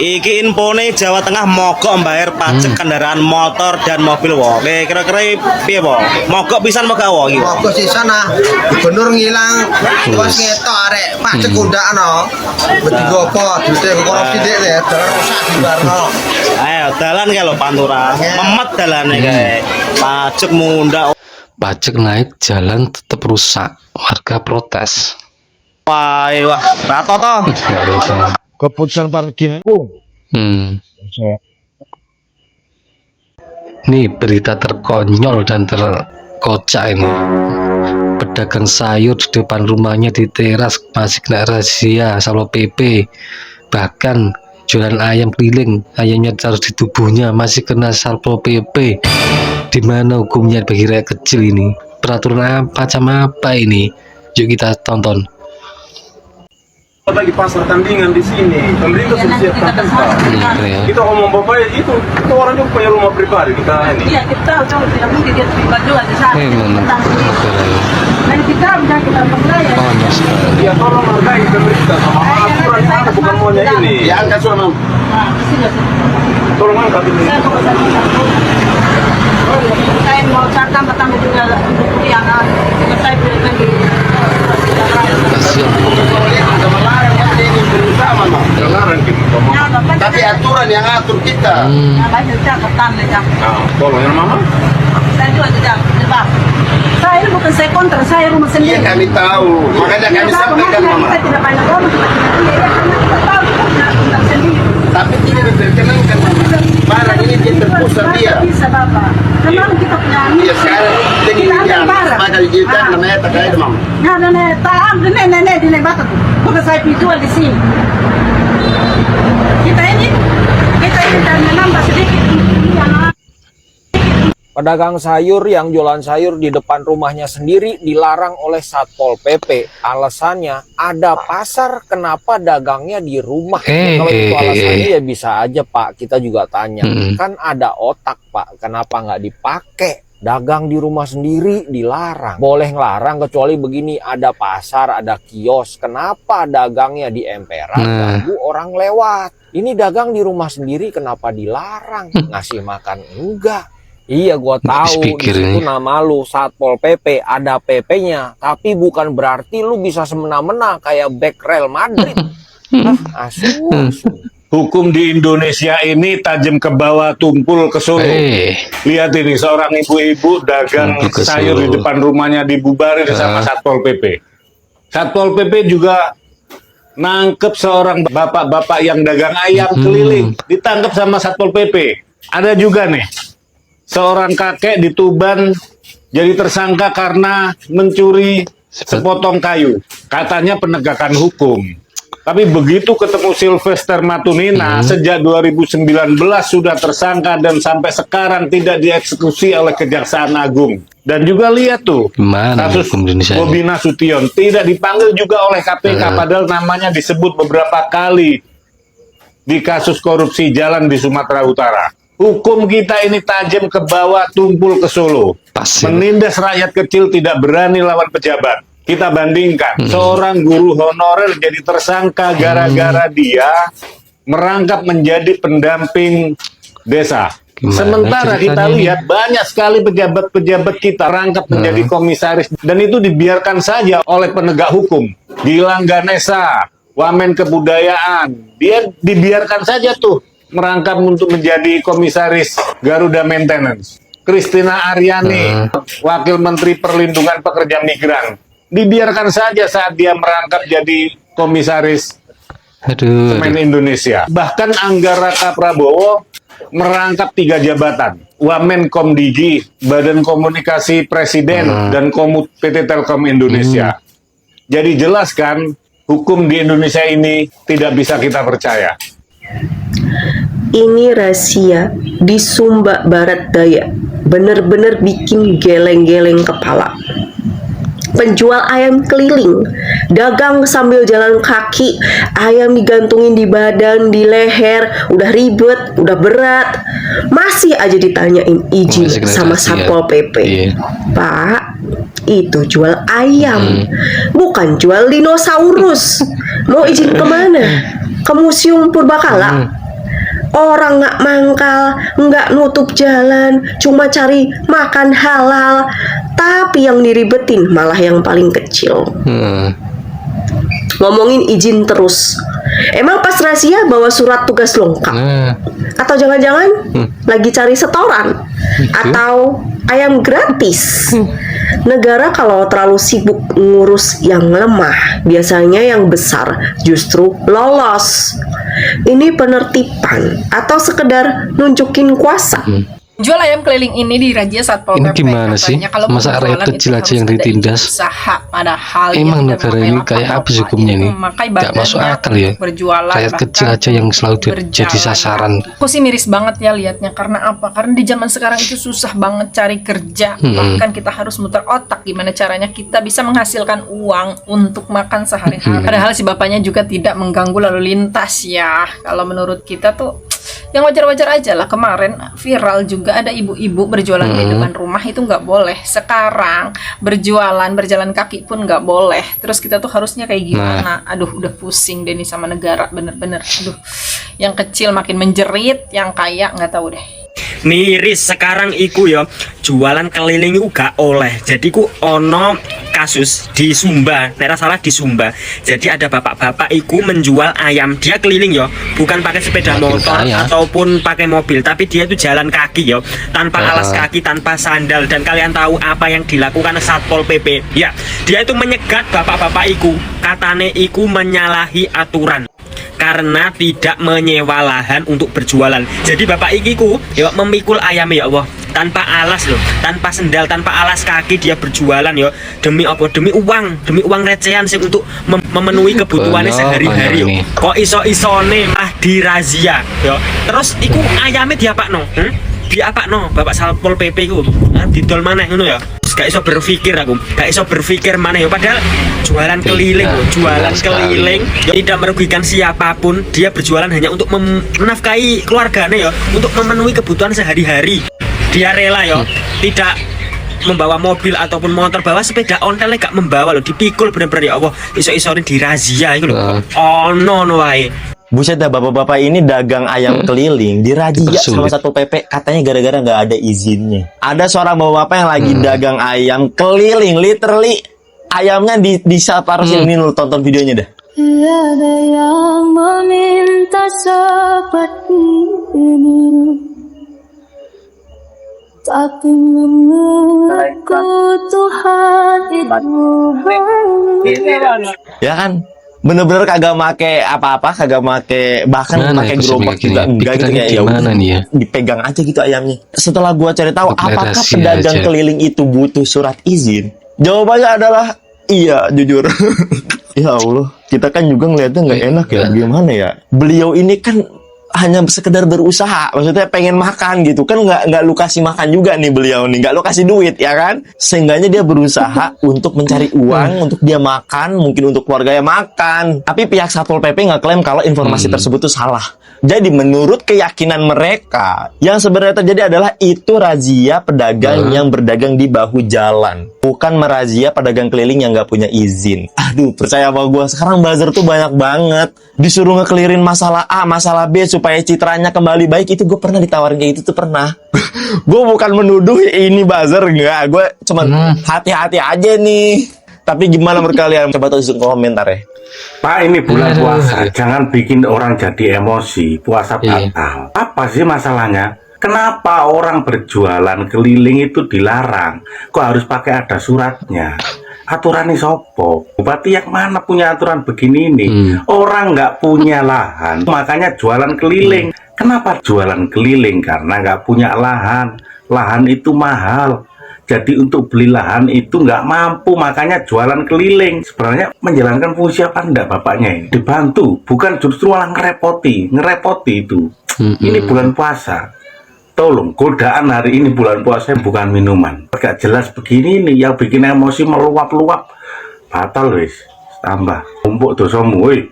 Iki infone Jawa Tengah mogok mbayar pajak kendaraan motor dan mobil wo. Oke, kira-kira piye wo? Mogok pisan mogok wo iki. Mogok sisan nah. Gubernur ngilang pas ngetok arek pajak undakno. Betigo apa? Duite korupsi dik ya, dalan rusak dibarno. Ayo dalan kae lho Pantura. Memet dalane kae. Pajak mundak. Pajak naik, jalan tetap rusak. Warga protes. Wah, rato to. Keputusan parkir Ini berita terkonyol dan terkocak ini. Pedagang sayur di depan rumahnya di teras masih kena razia Satpol PP. Bahkan jualan ayam keliling, ayamnya taruh di tubuhnya masih kena Satpol PP. Di mana hukumnya bagi rakyat kecil ini? Peraturan macam apa ini? Yuk kita tonton. Lagi pasar tandingan di sini, pemerintah sudah siapkan tempat. Kita ngomong bapak itu orang juga punya rumah pribadi kita ini. Iya kita tahu tidak mungkin dia terlibat juga di sana. Dan kita udah kita penilaian. Ya tolong hargai pemerintah sama aturan yang ada bukan maunya ini. Ya angkat suara. Tolong angkat ini. Saya mau tambah juga untuk yang saya berikan di. Tapi aturan yang atur kita. Tolong yang mama. Saya juga tidak. Saya ini bukan saya kontra, saya rumah sendiri. Iya kami tahu, makanya kami sampaikan mama. Kita tidak banyak orang, kita tahu tentang sendiri. Tapi tidak diperkenankan mama. Barang ini dia terpusat dia. Bisa bapak. Memang kita punya. Iya sekarang Kita ambil barang. Maka digital namanya terkait mama. Nah, tahu nenek di batu tuh. Bukan saya jual di sini. Kita ini dan menambah sedikit. Pedagang sayur yang jualan sayur di depan rumahnya sendiri dilarang oleh Satpol PP. Alasannya ada pasar, kenapa dagangnya di rumah? Kalau itu alasannya ya bisa aja Pak, kita juga tanya. Kan ada otak Pak, kenapa nggak dipakai? Dagang di rumah sendiri dilarang. Boleh ngelarang kecuali begini, ada pasar, ada kios. Kenapa dagangnya di emperan, ganggu orang lewat? Ini dagang di rumah sendiri kenapa dilarang? Ngasih makan enggak? Iya gua tahu itu nama lu Satpol PP, ada PP-nya, tapi bukan berarti lu bisa semena-mena kayak back Real Madrid. Asu. Hukum di Indonesia ini tajam ke bawah, tumpul ke Solo. Lihat ini, seorang ibu-ibu dagang sayur di depan rumahnya dibubarin sama Satpol PP. Satpol PP juga nangkep seorang bapak-bapak yang dagang ayam keliling, ditangkap sama Satpol PP. Ada juga nih, seorang kakek di Tuban jadi tersangka karena mencuri sepotong kayu. Katanya penegakan hukum. Tapi begitu ketemu Sylvester Matunina, sejak 2019 sudah tersangka dan sampai sekarang tidak dieksekusi oleh Kejaksaan Agung. Dan juga lihat tuh, kasus Bobi Nasution tidak dipanggil juga oleh KPK, padahal namanya disebut beberapa kali di kasus korupsi jalan di Sumatera Utara. Hukum kita ini tajam ke bawah, tumpul ke Solo. Menindas rakyat kecil, tidak berani lawan pejabat. Kita bandingkan, seorang guru honorer jadi tersangka gara-gara dia merangkap menjadi pendamping desa. Sementara kita lihat banyak sekali pejabat-pejabat kita rangkap menjadi komisaris, dan itu dibiarkan saja oleh penegak hukum. Gilang Ganesa, Wamen Kebudayaan, dia dibiarkan saja tuh merangkap untuk menjadi komisaris Garuda Maintenance. Christina Aryani, Wakil Menteri Perlindungan Pekerja Migran, dibiarkan saja saat dia merangkap jadi komisaris Semen Indonesia. Bahkan Anggaraka Prabowo merangkap 3 jabatan, Wamen Komdigi, Badan Komunikasi Presiden, dan Komut PT Telkom Indonesia. Jadi jelas kan, hukum di Indonesia ini tidak bisa kita percaya. Ini rahasia di Sumba Barat Daya, bener-bener bikin geleng-geleng kepala. Penjual ayam keliling, dagang sambil jalan kaki, ayam digantungin di badan, di leher, udah ribet, udah berat, masih aja ditanyain izin sama Satpol PP. Pak, itu jual ayam, bukan jual dinosaurus. Mau izin kemana? Ke Museum Purbakala? Orang nggak mangkal, nggak nutup jalan, cuma cari makan halal. Tapi yang diribetin malah yang paling kecil. Ngomongin izin terus. Emang pas razia bawa surat tugas lengkap? Atau jangan-jangan lagi cari setoran? Atau ayam gratis? Negara kalau terlalu sibuk ngurus yang lemah, biasanya yang besar justru lolos. Ini penertiban atau sekedar nunjukin kuasa? Jual ayam keliling ini dirazia Satpol Ini PP. gimana sih? Katanya kalau Masa mau rakyat jualan kecil itu aja harus yang ada ditindas? usaha, padahal Emang ya negara tidak ini memakai kayak apa apa-apa. hukumnya Itu nih? memakai Gak masuk badannya akal ya. berjualan, Rakyat bahkan kecil aja yang selalu jadi berjalan. sasaran. Aku sih miris banget ya liatnya. Karena apa? Karena di zaman sekarang itu susah banget cari kerja. Bahkan kita harus muter otak gimana caranya kita bisa menghasilkan uang untuk makan sehari-hari. Padahal si bapaknya juga tidak mengganggu lalu lintas ya. Kalau menurut kita tuh yang wajar-wajar aja lah. Kemarin viral juga ada ibu-ibu berjualan di depan rumah, itu nggak boleh. Sekarang berjalan kaki pun nggak boleh. Terus kita tuh harusnya kayak gimana? Aduh, udah pusing deh nih sama negara, bener-bener. Aduh, yang kecil makin menjerit, yang kaya nggak tahu deh. Miris sekarang iku ya jualan keliling iku gak oleh. Jadi ku ono kasus di Sumba, daerah salah di Sumba. Jadi ada bapak-bapak iku menjual ayam, dia keliling ya, bukan pakai sepeda motor ataupun pakai mobil, tapi dia itu jalan kaki ya, tanpa alas kaki, tanpa sandal. Dan kalian tahu apa yang dilakukan Satpol PP? Ya, dia itu menyegat bapak-bapak iku, katane iku menyalahi aturan karena tidak menyewa lahan untuk berjualan. Jadi bapak ikiku ya memikul ayam ya Allah, tanpa alas loh, tanpa sendal, tanpa alas kaki dia berjualan ya, demi apa? Demi uang recehan sih untuk memenuhi kebutuhannya sehari-hari yo. Kok iso-isone mah dirazia yo. Terus iku ayamnya diapakno? Diapakno Bapak Satpol PP ku? Didol maneh ngono ya. Gak iso berpikir aku, gak iso berpikir mana ya, padahal jualan keliling, jualan keliling ya, tidak merugikan siapapun. Dia berjualan hanya untuk menafkahi keluarganya ya, untuk memenuhi kebutuhan sehari-hari. Dia rela ya, tidak membawa mobil ataupun motor, bawa sepeda ontel gak membawa loh, dipikul bener-bener ya Allah. Iso-isorin dirazia itu loh. Oh no wae. Buset dah, bapak-bapak ini dagang ayam keliling dirazia sama Satpol PP katanya gara-gara nggak ada izinnya. Ada seorang bapak-bapak yang lagi dagang ayam keliling, literally ayamnya di Saparusin. Ini lu tonton videonya dah. Tiada yang meminta seperti ini, tapi menurutku Tuhan itu ya kan? Bener-bener kagak make apa-apa, kagak make, bahkan pakai gerobak juga enggak gitu, kayak ya udah dipegang aja gitu ayamnya. Setelah gua cari tahu apakah pedagang keliling itu butuh surat izin, jawabannya adalah iya, jujur. Ya Allah, kita kan juga ngeliatnya nggak enak ya, gimana ya. Beliau ini kan hanya sekedar berusaha, maksudnya pengen makan gitu kan, nggak lu kasih makan juga nih beliau nih, nggak lu kasih duit ya kan, sehingganya dia berusaha untuk mencari uang untuk dia makan, mungkin untuk keluarganya makan. Tapi pihak Satpol PP nggak klaim kalau informasi tersebut itu salah. Jadi menurut keyakinan mereka, yang sebenarnya terjadi adalah itu razia pedagang yang berdagang di bahu jalan, bukan merazia pedagang keliling yang nggak punya izin. Aduh, percaya sama gue, sekarang buzzer tuh banyak banget. Disuruh ngekelirin masalah A, masalah B supaya citranya kembali baik. Itu gue pernah ditawarin kayak gitu tuh, pernah. Gue bukan menuduh ini buzzer, enggak. Gue cuman hati-hati aja nih. Tapi gimana menurut kalian? Coba tulis komentar ya. Pak, ini bulan puasa, jangan bikin orang jadi emosi. Puasa batal. Apa sih masalahnya? Kenapa orang berjualan keliling itu dilarang? Kok harus pakai ada suratnya? Aturan ini sopo? Bupati yang mana punya aturan begini ini? Orang nggak punya lahan, makanya jualan keliling. Kenapa jualan keliling? Karena nggak punya lahan. Lahan itu mahal. Jadi untuk beli lahan itu nggak mampu, makanya jualan keliling. Sebenarnya menjalankan fungsi apa enggak bapaknya ini? Dibantu, bukan justru malah ngerepoti itu. Ini bulan puasa. Tolong, godaan hari ini bulan puasa bukan minuman. Gak jelas begini nih, yang bikin emosi meluap-luap. Batal wis, tambah. Umpuk dosamu, woi.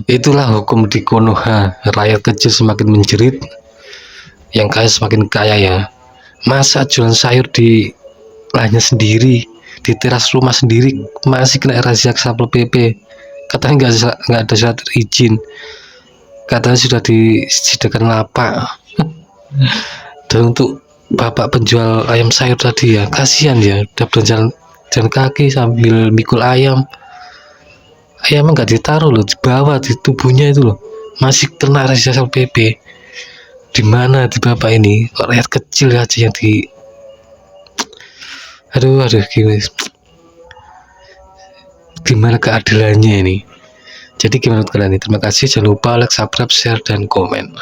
Itulah hukum di Konoha. Rakyat kecil semakin menjerit, yang kaya semakin kaya ya. Masa jualan sayur di lahannya sendiri, di teras rumah sendiri masih kena razia Satpol PP. Katanya nggak ada surat izin, katanya sudah disediakan lapak. Dan untuk bapak penjual ayam sayur tadi ya, kasihan ya, udah berjalan kaki sambil mikul ayam. Ayamnya nggak ditaruh loh, di bawah di tubuhnya itu loh, masih kena razia Satpol PP. Di mana di bapak ini, kok rakyat kecil aja yang di, aduh gimana keadilannya ini. Jadi gimana menurut kalian nih? Terima kasih, jangan lupa like, subscribe, share, dan komen.